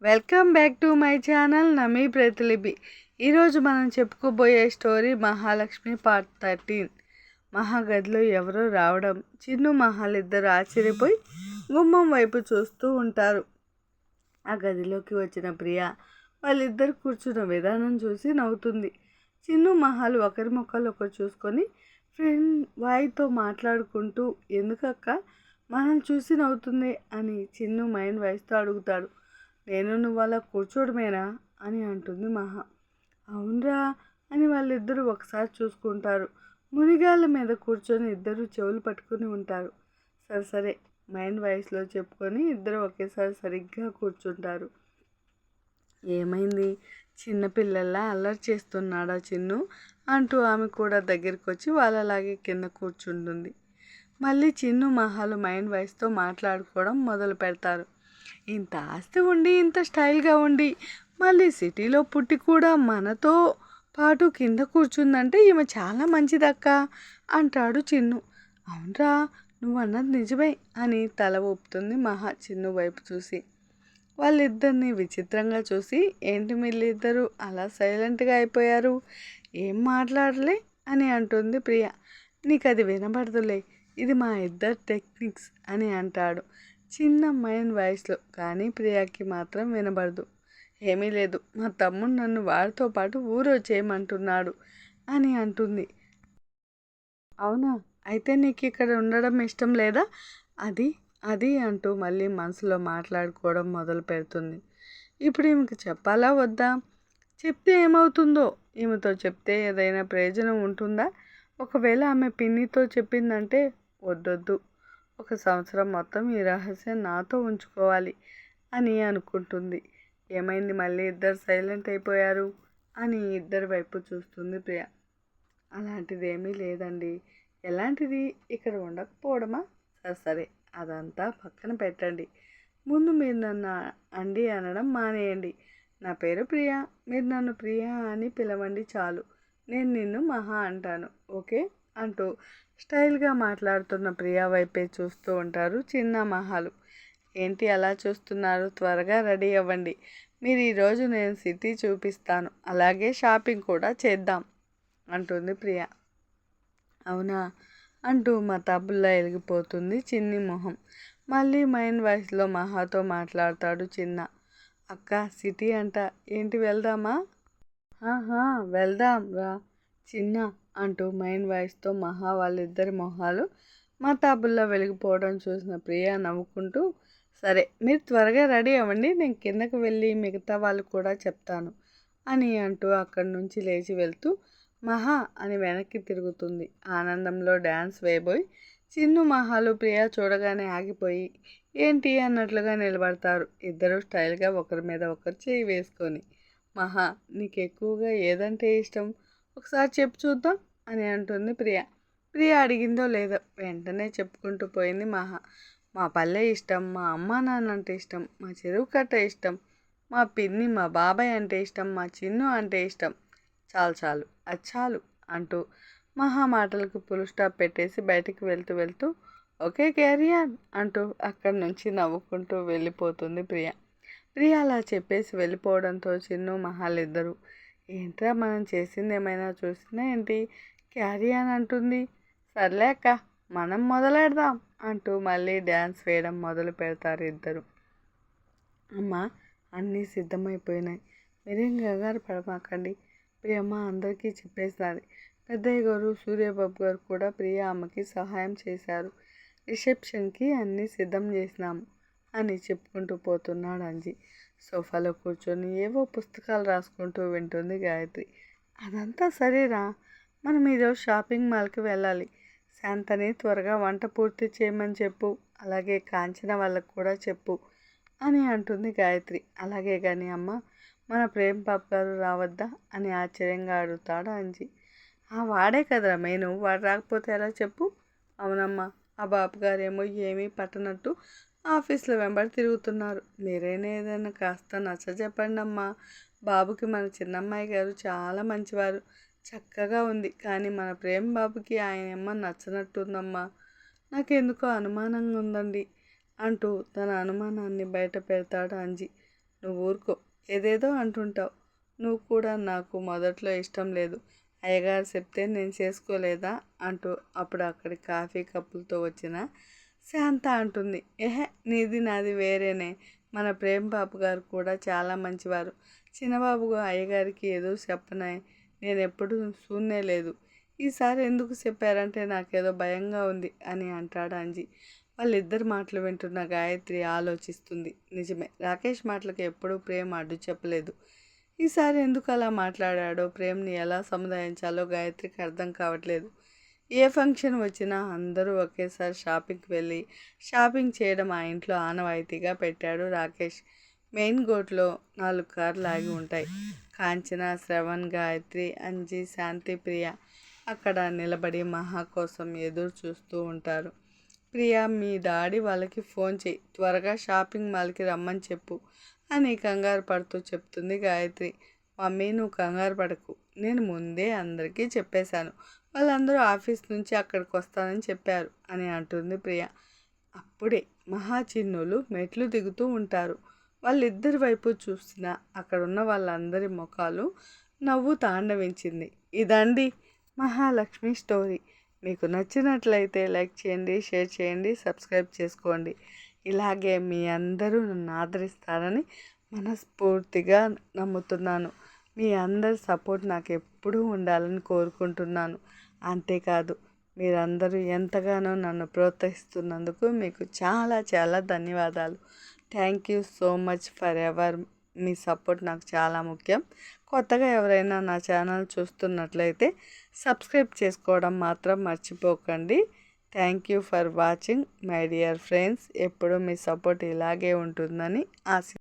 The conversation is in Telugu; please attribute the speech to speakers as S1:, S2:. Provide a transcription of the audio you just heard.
S1: Welcome back to my channel Nami Pratilipi. ఈరోజు మనం చెప్పుకోబోయే స్టోరీ మహాలక్ష్మి పార్ట్ 13. మహాగదిలో ఎవరో రావడం, చిన్ను మహాలు ఇద్దరు ఆశ్చర్యపోయి గుమ్మం వైపు చూస్తూ ఉంటారు. ఆ గదిలోకి వచ్చిన ప్రియ వాళ్ళిద్దరు కూర్చున్న విధానం చూసి నవ్వుతుంది. చిన్ను మహాలు ఒకరి మొక్కలు ఒకరు చూసుకొని ఫ్రెండ్ వాయితో మాట్లాడుకుంటూ, ఎందుకక్క మనం చూసి నవ్వుతుంది అని చిన్ను మైండ్ వాయిస్తో అడుగుతాడు. నేను నువ్వు అలా కూర్చోడమేనా అని అంటుంది మహా. అవునరా అని వాళ్ళిద్దరూ ఒకసారి చూసుకుంటారు. మునిగాళ్ళ మీద కూర్చొని ఇద్దరు చెవులు పట్టుకుని ఉంటారు. సరే సరే మైండ్ వాయిస్లో చెప్పుకొని ఇద్దరు ఒకేసారి సరిగ్గా కూర్చుంటారు. ఏమైంది, చిన్నపిల్లల్లా అల్లరి చేస్తున్నాడా చిన్ను అంటూ ఆమె కూడా దగ్గరికి వచ్చి వాళ్ళలాగే కింద కూర్చుంటుంది. మళ్ళీ చిన్ను మహాలు మైండ్ వాయిస్తో మాట్లాడుకోవడం మొదలు పెడతారు. ఇంత ఆస్తి ఉండి, ఇంత స్టైల్గా ఉండి, మళ్ళీ సిటీలో పుట్టి కూడా మనతో పాటు కింద కూర్చుందంటే ఈమె చాలా మంచిదక్క అంటాడు చిన్ను. అవునరా నువ్వు అన్నది నిజమే అని తల ఊపుతుంది మహా చిన్ను వైపు చూసి. వాళ్ళిద్దరిని విచిత్రంగా చూసి, ఏంటి వీళ్ళిద్దరూ అలా సైలెంట్గా అయిపోయారు, ఏం మాట్లాడలే అని అంటుంది ప్రియ. నీకు అది వినబడదులే, ఇది మా ఇద్దరు టెక్నిక్స్ అని అంటాడు చిన్న మైండ్ వాయిస్లో. కానీ ప్రియాకి మాత్రం వినబడదు. ఏమీ లేదు, మా తమ్ముడు నన్ను వాడితో పాటు ఊరు వచ్చేయమంటున్నాడు అని అంటుంది. అవునా, అయితే నీకు ఇక్కడ ఉండడం ఇష్టం లేదా అది అది అంటూ మళ్ళీ మనసులో మాట్లాడుకోవడం మొదలు పెడుతుంది. ఇప్పుడు ఈమెకు చెప్పాలా వద్దా? చెప్తే ఏమవుతుందో? ఈమెతో చెప్తే ఏదైనా ప్రయోజనం ఉంటుందా? ఒకవేళ ఆమె పిన్నితో చెప్పిందంటే వద్దొద్దు, 1 సంవత్సరం మొత్తం ఈ రహస్యం నాతో ఉంచుకోవాలి అని అనుకుంటుంది. ఏమైంది, మళ్ళీ ఇద్దరు సైలెంట్ అయిపోయారు అని ఇద్దరి వైపు చూస్తుంది ప్రియ. అలాంటిది ఏమీ లేదండి. ఎలాంటిది? ఇక్కడ ఉండకపోవడమా? సరే సరే అదంతా పక్కన పెట్టండి. ముందు మీరు నన్ను అండి అనడం మానేయండి. నా పేరు ప్రియ, మీరు నన్ను ప్రియ అని పిలవండి చాలు. నేను నిన్ను మహా అంటాను, ఓకే అంటూ స్టైల్గా మాట్లాడుతున్న ప్రియా వైపే చూస్తూ ఉంటారు చిన్న మహాలు. ఏంటి అలా చూస్తున్నారు, త్వరగా రెడీ అవ్వండి. మీరు ఈరోజు నేను సిటీ చూపిస్తాను, అలాగే షాపింగ్ కూడా చేద్దాం అంటుంది ప్రియ. అవునా అంటూ మతాబుల్లా వెలిగిపోతుంది చిన్ని మొహం. మళ్ళీ మైండ్ వాయిస్లో మహాతో మాట్లాడతాడు చిన్న. అక్క సిటీ అంట, ఏంటి వెళ్దామా? వెళ్దాం రా చిన్న అంటూ మైండ్ వాయిస్తో మహా వాళ్ళిద్దరి మొహాలు మతాబుల్లా వెలిగిపోవడం చూసిన ప్రియ నవ్వుకుంటూ, సరే మీరు త్వరగా రెడీ అవ్వండి, నేను కిందకు వెళ్ళి మిగతా వాళ్ళు కూడా చెప్తాను అని అంటూ అక్కడి నుంచి లేచి వెళ్తూ మహా అని వెనక్కి తిరుగుతుంది. ఆనందంలో డ్యాన్స్ వేయబోయి చిన్ను మహాలు ప్రియ చూడగానే ఆగిపోయి ఏంటి అన్నట్లుగా నిలబడతారు. ఇద్దరు స్టైల్గా ఒకరి మీద ఒకరు చేయి వేసుకొని. మహా నీకు ఎక్కువగా ఏదంటే ఇష్టం, ఒకసారి చెప్పు చూద్దాం అని అంటుంది ప్రియ. ప్రియ అడిగిందో లేదో వెంటనే చెప్పుకుంటూ పోయింది మహా. మా పల్లె ఇష్టం, మా అమ్మ నాన్న అంటే ఇష్టం, మా చెరువు కట్ట ఇష్టం, మా పిన్ని మా బాబాయ్ అంటే ఇష్టం, మా చిన్ను అంటే ఇష్టం. చాలు చాలు అది చాలు అంటూ మహా మాటలకు ఫుల్ స్టాప్ పెట్టేసి బయటికి వెళ్తూ వెళ్తూ ఓకే క్యారియాన్ అంటూ అక్కడి నుంచి నవ్వుకుంటూ వెళ్ళిపోతుంది ప్రియ. ప్రియ అలా చెప్పేసి వెళ్ళిపోవడంతో చిన్ను మహాలిద్దరూ ఏంట్రా మనం చేసింది ఏమైనా చూసినా ఏంటి, క్యారియాన్ అంటుంది. సర్లే అక్క మనం మొదలెడదాం అంటూ మళ్ళీ డ్యాన్స్ వేయడం మొదలు పెడతారు ఇద్దరు. అమ్మ అన్నీ సిద్ధమైపోయినాయి, మీరేం కంగారు పడమాకండి, ప్రియమ్మ అందరికీ చెప్పేసినది. పెద్దయ్య గారు సూర్యబాబు గారు కూడా ప్రియ అమ్మకి సహాయం చేశారు. రిసెప్షన్కి అన్నీ సిద్ధం చేసినాము అని చెప్పుకుంటూ పోతున్నాడు అంజి. సోఫాలో కూర్చొని ఏవో పుస్తకాలు రాసుకుంటూ వింటుంది గాయత్రి. అదంతా సరేరా, మనం ఈరోజు షాపింగ్ మాల్కి వెళ్ళాలి. శాంతని త్వరగా వంట పూర్తి చేయమని చెప్పు, అలాగే కాంచన వాళ్ళకు కూడా చెప్పు అని అంటుంది గాయత్రి. అలాగే కానీ అమ్మ, మన ప్రేమ్ బాబు గారు రావద్దా అని ఆశ్చర్యంగా అడుగుతాడు అంజి. వాడే కదరా మెయిన్, వాడు రాకపోతే ఎలా చెప్పు. అవునమ్మా, ఆ బాబు గారేమో ఏమీ పట్టనట్టు ఆఫీస్లో వెంబడి తిరుగుతున్నారు. మీరైనా ఏదైనా కాస్త నచ్చ చెప్పండి అమ్మా. బాబుకి మన చిన్నమ్మాయి గారు చాలా మంచివారు, చక్కగా ఉంది. కానీ మన ప్రేమ్ బాబుకి ఆయనమ్మ నచ్చనట్టుందమ్మా, నాకెందుకో అనుమానంగా ఉందండి అంటూ తన అనుమానాన్ని బయట పెడతాడు అంజి. నువ్వు ఊరుకో, ఏదేదో అంటుంటావు. నువ్వు కూడా నాకు మొదట్లో ఇష్టం లేదు. అయ్యగారు చెప్తే నేను చేసుకోలేదా అంటూ అప్పుడు అక్కడి కాఫీ కప్పులతో వచ్చిన శాంత అంటుంది. ఏహే, నీది నాది వేరేనే. మన ప్రేమ్ బాబు గారు కూడా చాలా మంచివారు. చిన్నబాబు అయ్యగారికి ఏదో చెప్పనే నేను ఎప్పుడు చూడనే లేదు. ఈసారి ఎందుకు చెప్పారంటే నాకేదో భయంగా ఉంది అని అంటాడు అంజి. వాళ్ళిద్దరు మాటలు వింటున్న గాయత్రి ఆలోచిస్తుంది. నిజమే, రాకేష్ మాటలకు ఎప్పుడూ ప్రేమ్ అడ్డు చెప్పలేదు. ఈసారి ఎందుకు అలా మాట్లాడాడో, ప్రేమ్ని ఎలా సముదాయించాలో గాయత్రికి అర్థం కావట్లేదు. ఏ ఫంక్షన్ వచ్చినా అందరూ ఒకేసారి షాపింగ్కి వెళ్ళి షాపింగ్ చేయడం ఆ ఇంట్లో ఆనవాయితీగా పెట్టాడు రాకేష్. మెయిన్ గోట్లో 4 కార్లు ఆగి ఉంటాయి. కాంచన, శ్రవణ్, గాయత్రి, అంజి, శాంతి, ప్రియ అక్కడ నిలబడి మహా కోసం ఎదురు చూస్తూ ఉంటారు. ప్రియా, మీ డాడీ వాళ్ళకి ఫోన్ చేయి, త్వరగా షాపింగ్ మాల్కి రమ్మని చెప్పు అని కంగారు పడుతూ చెప్తుంది గాయత్రి. మమ్మీ, నువ్వు కంగారు పడకు, నేను ముందే అందరికీ చెప్పేశాను. వాళ్ళందరూ ఆఫీస్ నుంచి అక్కడికి వస్తానని చెప్పారు అని అంటుంది ప్రియ. అప్పుడే మహా, చిన్నులు మెట్లు దిగుతూ ఉంటారు. వాళ్ళిద్దరి వైపు చూస్తున్న అక్కడున్న వాళ్ళందరి ముఖాలు నవ్వు తాండవించింది. ఇదండి మహాలక్ష్మి స్టోరీ. మీకు నచ్చినట్లయితే లైక్ చేయండి, షేర్ చేయండి, సబ్స్క్రైబ్ చేసుకోండి. ఇలాగే మీ అందరూ నన్ను ఆదరిస్తారని మనస్ఫూర్తిగా నమ్ముతున్నాను. మీ అందరి సపోర్ట్ నాకు ఎప్పుడూ ఉండాలని కోరుకుంటున్నాను. అంతేకాదు, మీరందరూ ఎంతగానో నన్ను ప్రోత్సహిస్తున్నందుకు మీకు చాలా చాలా ధన్యవాదాలు. Thank you so much for ever. Me support నాకు చాలా ముఖ్యం. కొత్తగా ఎవరైనా నా ఛానల్ చూస్తున్నట్లయితే సబ్స్క్రైబ్ చేసుకోవడం మాత్రం మర్చిపోకండి. Thank you for watching my dear friends. ఎప్పుడూ మీ సపోర్ట్ ఇలాగే ఉంటుందని ఆశ.